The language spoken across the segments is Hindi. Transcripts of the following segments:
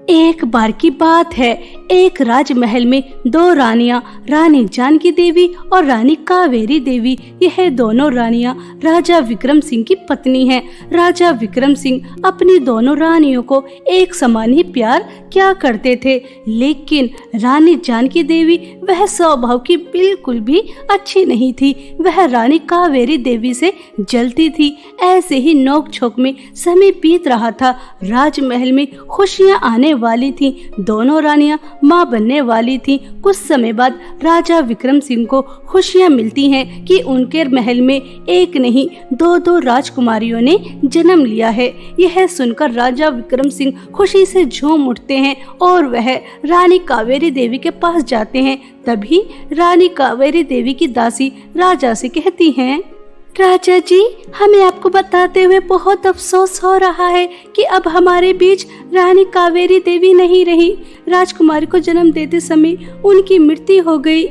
एक बार की बात है, एक राजमहल में दो रानियां, रानी जानकी देवी और रानी कावेरी देवी, यह दोनों रानियां राजा विक्रम सिंह की पत्नी हैं। राजा विक्रम सिंह अपनी दोनों रानियों को एक समान ही प्यार किया करते थे, लेकिन रानी जानकी देवी वह स्वभाव की बिल्कुल भी अच्छी नहीं थी। वह रानी कावेरी देवी से जलती थी। ऐसे ही नोक झोंक में समय बीत रहा था। राजमहल में खुशियां आने वाली थी। दोनों रानियां मां बनने वाली थी। कुछ समय बाद राजा विक्रम सिंह को खुशियां मिलती हैं कि उनके महल में एक नहीं दो राजकुमारियों ने जन्म लिया है। यह सुनकर राजा विक्रम सिंह खुशी से झूम उठते हैं और वह रानी कावेरी देवी के पास जाते हैं। तभी रानी कावेरी देवी की दासी राजा से कहती हैं, राजा जी, हमें आपको बताते हुए बहुत अफसोस हो रहा है कि अब हमारे बीच रानी कावेरी देवी नहीं रही। राजकुमारी को जन्म देते समय उनकी मृत्यु हो गई।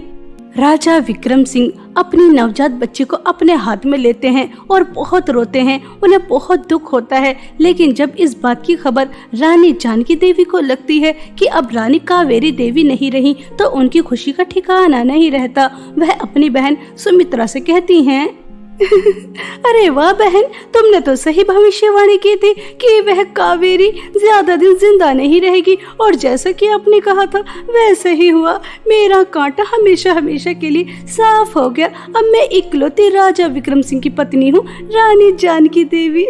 राजा विक्रम सिंह अपनी नवजात बच्ची को अपने हाथ में लेते हैं और बहुत रोते हैं। उन्हें बहुत दुख होता है, लेकिन जब इस बात की खबर रानी जानकी देवी को लगती है कि अब रानी कावेरी देवी नहीं रही, तो उनकी खुशी का ठिकाना नहीं रहता। वह अपनी बहन सुमित्रा से कहती हैं, अरे वाह बहन, तुमने तो सही भविष्यवाणी की थी कि वह कावेरी ज्यादा दिन जिंदा नहीं रहेगी, और जैसा कि आपने कहा था वैसे ही हुआ। मेरा कांटा हमेशा हमेशा के लिए साफ हो गया। अब मैं इकलौती राजा विक्रम सिंह की पत्नी हूँ, रानी जानकी देवी।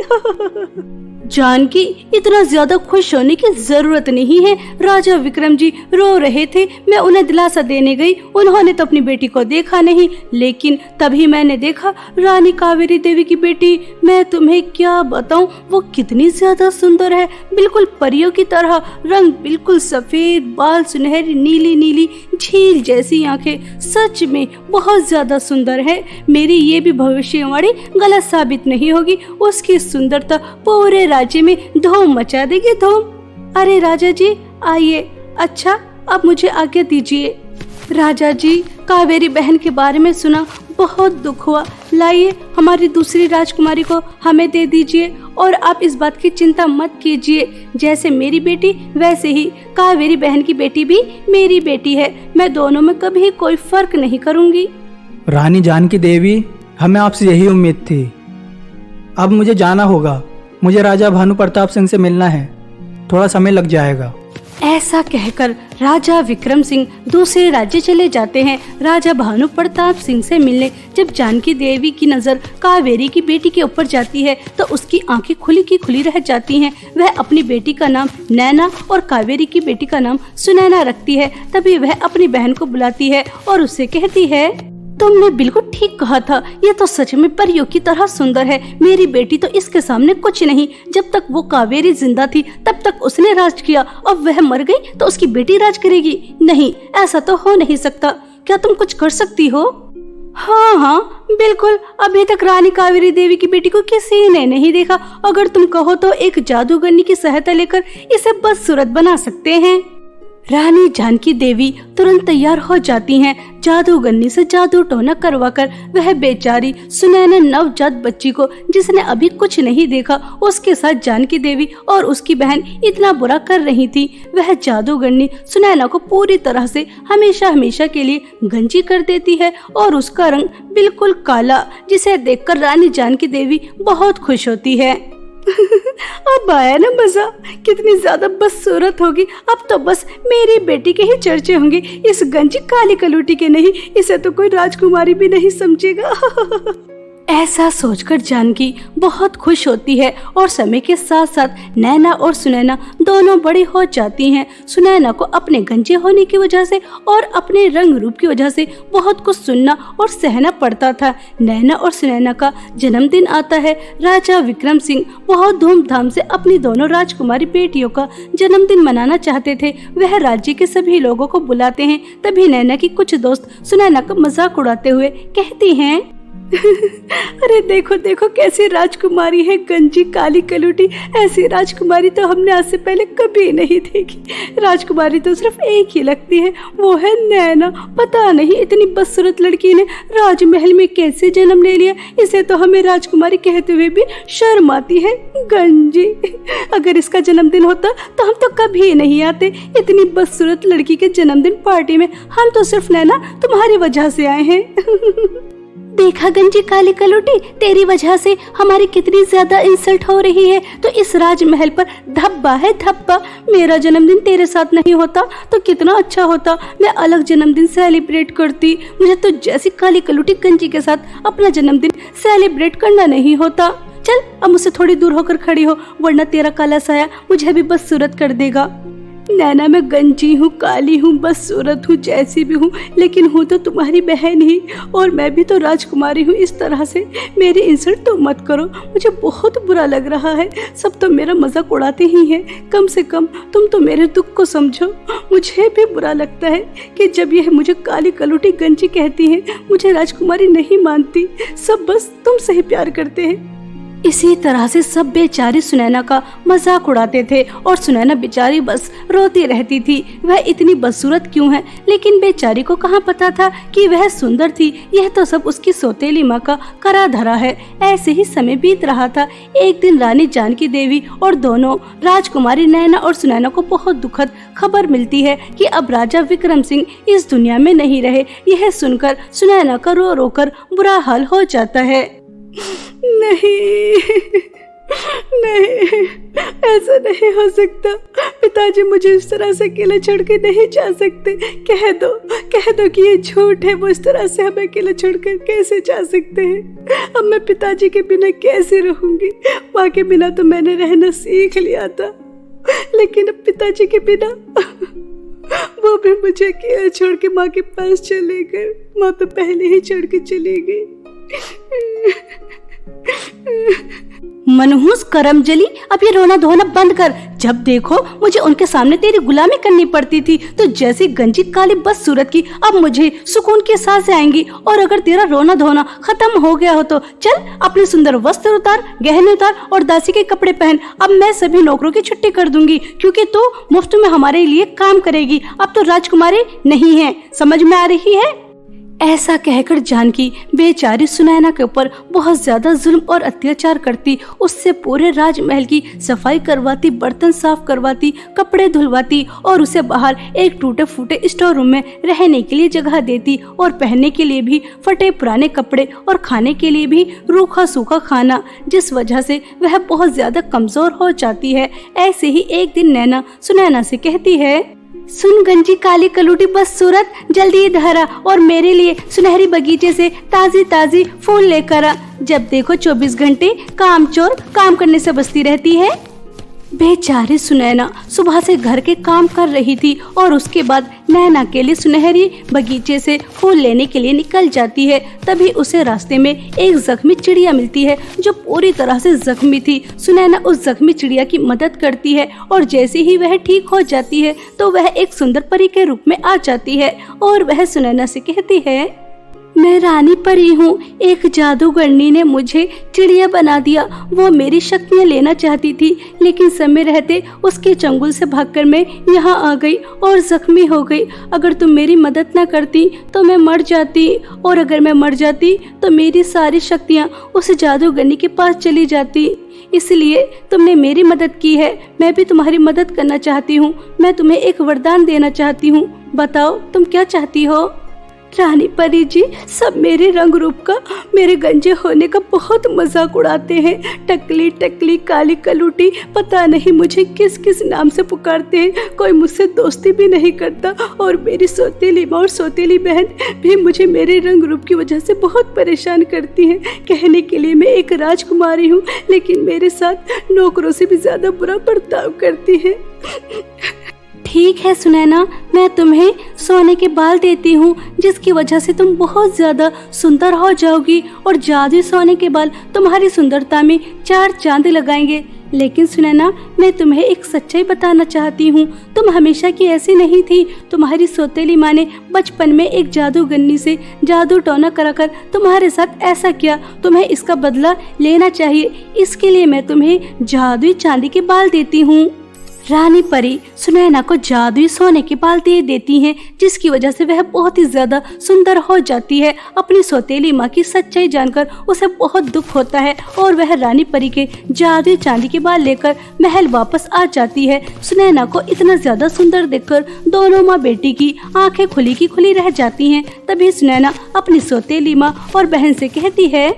जानकी, इतना ज्यादा खुश होने की जरूरत नहीं है। राजा विक्रम जी रो रहे थे, मैं उन्हें दिलासा देने गई। उन्होंने तो अपनी बेटी को देखा नहीं, लेकिन तभी मैंने देखा रानी कावेरी देवी की बेटी। मैं तुम्हें क्या बताऊं, वो कितनी ज्यादा सुंदर है, बिल्कुल परियों की तरह। रंग बिल्कुल सफेद, बाल सुनहरी, नीली नीली झील जैसी आंखें, सच में बहुत ज्यादा सुंदर है। मेरी ये भी भविष्यवाणी गलत साबित नहीं होगी। उसकी सुंदरता पूरे राज्य में धूम मचा देगी, धूम। अरे राजा जी आइए। अच्छा, अब मुझे आज्ञा दीजिए। राजा जी, कावेरी बहन के बारे में सुना, बहुत दुख हुआ। लाइए, हमारी दूसरी राजकुमारी को हमें दे दीजिए, और आप इस बात की चिंता मत कीजिए। जैसे मेरी बेटी, वैसे ही कावेरी बहन की बेटी भी मेरी बेटी है। मैं दोनों में कभी कोई फर्क नहीं करूंगी। रानी जानकी देवी, हमें आपसे यही उम्मीद थी। अब मुझे जाना होगा। मुझे राजा भानु प्रताप सिंह से मिलना है। थोड़ा समय लग जाएगा। ऐसा कहकर राजा विक्रम सिंह दूसरे राज्य चले जाते हैं राजा भानु प्रताप सिंह से मिलने। जब जानकी देवी की नजर कावेरी की बेटी के ऊपर जाती है, तो उसकी आंखें खुली की खुली रह जाती हैं। वह अपनी बेटी का नाम नैना और कावेरी की बेटी का नाम सुनैना रखती है। तभी वह अपनी बहन को बुलाती है और उससे कहती है, तुमने बिल्कुल ठीक कहा था, ये तो सच में परियों की तरह सुंदर है। मेरी बेटी तो इसके सामने कुछ नहीं। जब तक वो कावेरी जिंदा थी तब तक उसने राज किया, अब वह मर गई तो उसकी बेटी राज करेगी? नहीं, ऐसा तो हो नहीं सकता। क्या तुम कुछ कर सकती हो? हाँ, बिल्कुल। अभी तक रानी कावेरी देवी की बेटी को किसी ने नहीं देखा। अगर तुम कहो तो एक जादूगरनी की सहायता लेकर इसे बदसूरत बना सकते हैं। रानी जानकी देवी तुरंत तैयार हो जाती हैं। जादूगरनी से जादू टोना करवाकर वह बेचारी सुनैना नवजात बच्ची को, जिसने अभी कुछ नहीं देखा, उसके साथ जानकी देवी और उसकी बहन इतना बुरा कर रही थी। वह जादूगरनी सुनैना को पूरी तरह से हमेशा हमेशा के लिए गंजी कर देती है और उसका रंग बिल्कुल काला, जिसे देखकर रानी जानकी देवी बहुत खुश होती है। अब आया ना मजा, कितनी ज्यादा बदसूरत होगी। अब तो बस मेरी बेटी के ही चर्चे होंगे, इस गंजी काली कलूटी के नहीं। इसे तो कोई राजकुमारी भी नहीं समझेगा। ऐसा सोचकर जानकी बहुत खुश होती है, और समय के साथ साथ नैना और सुनैना दोनों बड़ी हो जाती हैं। सुनैना को अपने गंजे होने की वजह से और अपने रंग रूप की वजह से बहुत कुछ सुनना और सहना पड़ता था। नैना और सुनैना का जन्मदिन आता है। राजा विक्रम सिंह बहुत धूमधाम से अपनी दोनों राजकुमारी बेटियों का जन्मदिन मनाना चाहते थे। वह राज्य के सभी लोगों को बुलाते हैं। तभी नैना की कुछ दोस्त सुनैना का मजाक उड़ाते हुए कहती हैं, अरे देखो देखो कैसी राजकुमारी है गंजी काली कलूटी। ऐसी राजकुमारी तो हमने आज से पहले कभी नहीं देखी। राजकुमारी तो सिर्फ एक ही लगती है, वो है नैना। पता नहीं इतनी बदसूरत लड़की ने राजमहल में कैसे जन्म ले लिया। इसे तो हमें राजकुमारी कहते हुए भी शर्म आती है। गंजी, अगर इसका जन्मदिन होता तो हम तो कभी नहीं आते। इतनी बदसूरत लड़की के जन्मदिन पार्टी में हम तो सिर्फ नैना तुम्हारी वजह से आए हैं। देखा गंजी काली कलूटी, तेरी वजह से हमारी कितनी ज्यादा इंसल्ट हो रही है। तो इस राजमहल पर धब्बा है धब्बा। मेरा जन्मदिन तेरे साथ नहीं होता तो कितना अच्छा होता। मैं अलग जन्मदिन सेलिब्रेट करती। मुझे तो जैसी काली कलूटी गंजी के साथ अपना जन्मदिन सेलिब्रेट करना नहीं होता। चल अब मुझसे थोड़ी दूर होकर खड़ी हो, वरना तेरा काला साया मुझे भी बदसूरत कर देगा। नैना, मैं गंजी हूँ, काली हूँ, बदसूरत हूँ, जैसी भी हूँ, लेकिन हूँ तो तुम्हारी बहन ही, और मैं भी तो राजकुमारी हूँ। इस तरह से मेरी इंसल्ट तो मत करो, मुझे बहुत बुरा लग रहा है। सब तो मेरा मजाक उड़ाते ही हैं, कम से कम तुम तो मेरे दुख को समझो। मुझे भी बुरा लगता है कि जब यह मुझे काली कलूटी गंजी कहती है, मुझे राजकुमारी नहीं मानती। सब बस तुमसे ही प्यार करते हैं। इसी तरह से सब बेचारी सुनैना का मजाक उड़ाते थे और सुनैना बेचारी बस रोती रहती थी। वह इतनी बदसूरत क्यों है, लेकिन बेचारी को कहाँ पता था कि वह सुंदर थी। यह तो सब उसकी सौतेली माँ का करा धरा है। ऐसे ही समय बीत रहा था। एक दिन रानी जानकी देवी और दोनों राजकुमारी नैना और सुनैना को बहुत दुखद खबर मिलती है कि अब राजा विक्रम सिंह इस दुनिया में नहीं रहे। यह सुनकर सुनैना का रो रो कर बुरा हाल हो जाता है। नहीं नहीं, ऐसा नहीं हो सकता। पिताजी मुझे इस तरह से अकेले छोड़ के नहीं जा सकते। कह दो कि ये झूठ है। वो इस तरह से हमें अकेले छोड़कर कैसे जा सकते हैं। अब मैं पिताजी के बिना कैसे रहूंगी। माँ के बिना तो मैंने रहना सीख लिया था, लेकिन अब पिताजी के बिना वो भी मुझे अकेले छोड़ के माँ के पास चले गए। माँ तो पहले ही छोड़ के चली गई। मनहूस करमजली, अब ये रोना धोना बंद कर। जब देखो मुझे उनके सामने तेरी गुलामी करनी पड़ती थी, तो जैसी गंजी काली बदसूरत की अब मुझे सुकून की सांसें आएंगी। और अगर तेरा रोना धोना खत्म हो गया हो तो चल अपने सुंदर वस्त्र उतार, गहने उतार और दासी के कपड़े पहन। अब मैं सभी नौकरों की छुट्टी कर दूंगी, क्योंकि तू मुफ्त में हमारे लिए काम करेगी। अब तो राजकुमारी नहीं है, समझ में आ रही है। ऐसा कहकर जानकी बेचारी सुनैना के ऊपर बहुत ज्यादा जुल्म और अत्याचार करती। उससे पूरे राजमहल की सफाई करवाती, बर्तन साफ करवाती, कपड़े धुलवाती और उसे बाहर एक टूटे फूटे स्टोर रूम में रहने के लिए जगह देती और पहनने के लिए भी फटे पुराने कपड़े और खाने के लिए भी रूखा सूखा खाना, जिस वजह से वह बहुत ज्यादा कमजोर हो जाती है। ऐसे ही एक दिन नैना सुनैना से कहती है, सुन गंजी काली कलूटी बदसूरत, जल्दी इधर आ और मेरे लिए सुनहरी बगीचे से ताजी ताजी फूल लेकर आ। जब देखो 24 घंटे कामचोर काम करने से बसती रहती है। बेचारी सुनैना सुबह से घर के काम कर रही थी और उसके बाद नैना के लिए सुनहरी बगीचे से फूल लेने के लिए निकल जाती है। तभी उसे रास्ते में एक जख्मी चिड़िया मिलती है जो पूरी तरह से जख्मी थी। सुनैना उस जख्मी चिड़िया की मदद करती है और जैसे ही वह ठीक हो जाती है तो वह एक सुंदर परी के रूप में आ जाती है और वह सुनैना से कहती है, मैं रानी परी हूँ। एक जादूगरनी ने मुझे चिड़िया बना दिया। वो मेरी शक्तियाँ लेना चाहती थी, लेकिन समय रहते उसके चंगुल से भागकर मैं यहाँ आ गई और जख्मी हो गई। अगर तुम मेरी मदद न करती तो मैं मर जाती, और अगर मैं मर जाती तो मेरी सारी शक्तियाँ उस जादूगरनी के पास चली जाती। इसलिए तुमने मेरी मदद की है, मैं भी तुम्हारी मदद करना चाहती हूँ। मैं तुम्हें एक वरदान देना चाहती हूँ, बताओ तुम क्या चाहती हो। रानी परी जी, सब मेरे रंग रूप का, मेरे गंजे होने का बहुत मजाक उड़ाते हैं। टकली टकली काली कलूटी, पता नहीं मुझे किस किस नाम से पुकारते हैं। कोई मुझसे दोस्ती भी नहीं करता और मेरी सौतेली माँ और सौतेली बहन भी मुझे मेरे रंग रूप की वजह से बहुत परेशान करती हैं। कहने के लिए मैं एक राजकुमारी हूँ, लेकिन मेरे साथ नौकरों से भी ज्यादा बुरा बर्ताव करती है। ठीक है सुनैना, मैं तुम्हें सोने के बाल देती हूँ, जिसकी वजह से तुम बहुत ज्यादा सुंदर हो जाओगी और जादुई सोने के बाल तुम्हारी सुंदरता में 4 चांद लगाएंगे। लेकिन सुनैना, मैं तुम्हें एक सच्चाई बताना चाहती हूँ। तुम हमेशा की ऐसी नहीं थी। तुम्हारी सौतेली माँ ने बचपन में एक जादूगरनी से जादू टोना कराकर तुम्हारे साथ ऐसा किया। तुम्हें इसका बदला लेना चाहिए। इसके लिए मैं तुम्हें जादुई चांदी के बाल देती हूँ। रानी परी सुनैना को जादुई सोने के बाल दे देती हैं, जिसकी वजह से वह बहुत ही ज्यादा सुंदर हो जाती है। अपनी सौतेली माँ की सच्चाई जानकर उसे बहुत दुख होता है और वह रानी परी के जादुई चांदी के बाल लेकर महल वापस आ जाती है। सुनैना को इतना ज्यादा सुंदर देखकर दोनों माँ बेटी की आंखें खुली की खुली रह जाती हैं। तभी सुनैना अपनी सौतेली माँ और बहन से कहती है,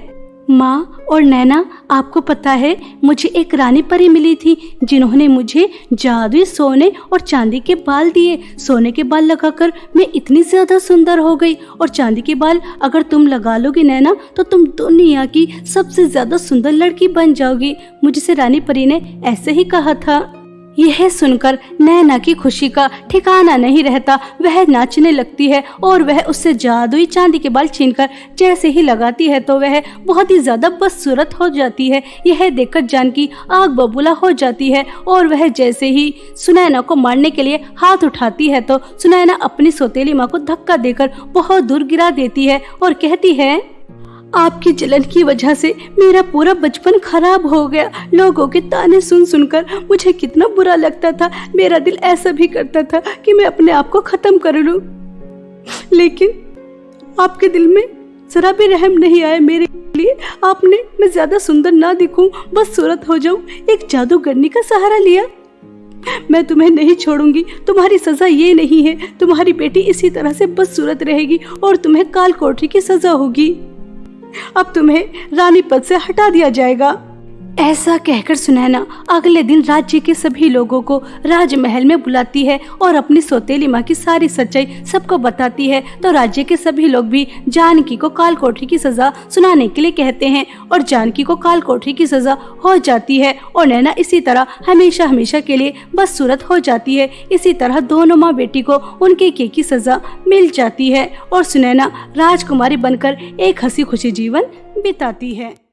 माँ और नैना, आपको पता है मुझे एक रानी परी मिली थी जिन्होंने मुझे जादुई सोने और चांदी के बाल दिए। सोने के बाल लगाकर मैं इतनी ज्यादा सुंदर हो गई और चांदी के बाल अगर तुम लगा लोगी नैना तो तुम दुनिया की सबसे ज्यादा सुंदर लड़की बन जाओगी। मुझसे रानी परी ने ऐसे ही कहा था। यह सुनकर नैना की खुशी का ठिकाना नहीं रहता। वह नाचने लगती है और वह उससे जादुई चांदी के बाल छीनकर जैसे ही लगाती है तो वह बहुत ही ज्यादा बदसूरत हो जाती है। यह देखकर जानकी आग बबूला हो जाती है और वह जैसे ही सुनैना को मारने के लिए हाथ उठाती है तो सुनैना अपनी सौतेली माँ को धक्का देकर बहुत दूर गिरा देती है और कहती है, आपकी जलन की वजह से मेरा पूरा बचपन खराब हो गया। लोगों के ताने सुन सुनकर मुझे कितना बुरा लगता था। मेरा दिल ऐसा भी करता था कि मैं अपने आप को खत्म कर लूं, लेकिन आपके दिल में जरा भी रहम नहीं आया मेरे लिए। आपने मैं ज्यादा सुंदर ना दिखूं, बदसूरत हो जाऊं, एक जादूगरनी का सहारा लिया। मैं तुम्हें नहीं छोड़ूंगी। तुम्हारी सजा ये नहीं है, तुम्हारी बेटी इसी तरह से बदसूरत रहेगी और तुम्हें काल कोठरी की सजा होगी। अब तुम्हें रानी पद से हटा दिया जाएगा। ऐसा कहकर सुनैना अगले दिन राज्य के सभी लोगों को राजमहल में बुलाती है और अपनी सौतेली माँ की सारी सच्चाई सबको बताती है। तो राज्य के सभी लोग भी जानकी को काल कोठरी की सजा सुनाने के लिए कहते हैं और जानकी को काल कोठरी की सजा हो जाती है और नैना इसी तरह हमेशा हमेशा के लिए बदसूरत हो जाती है। इसी तरह दोनों माँ बेटी को उनके किए की सजा मिल जाती है और सुनैना राजकुमारी बनकर एक हंसी खुशी जीवन बिताती है।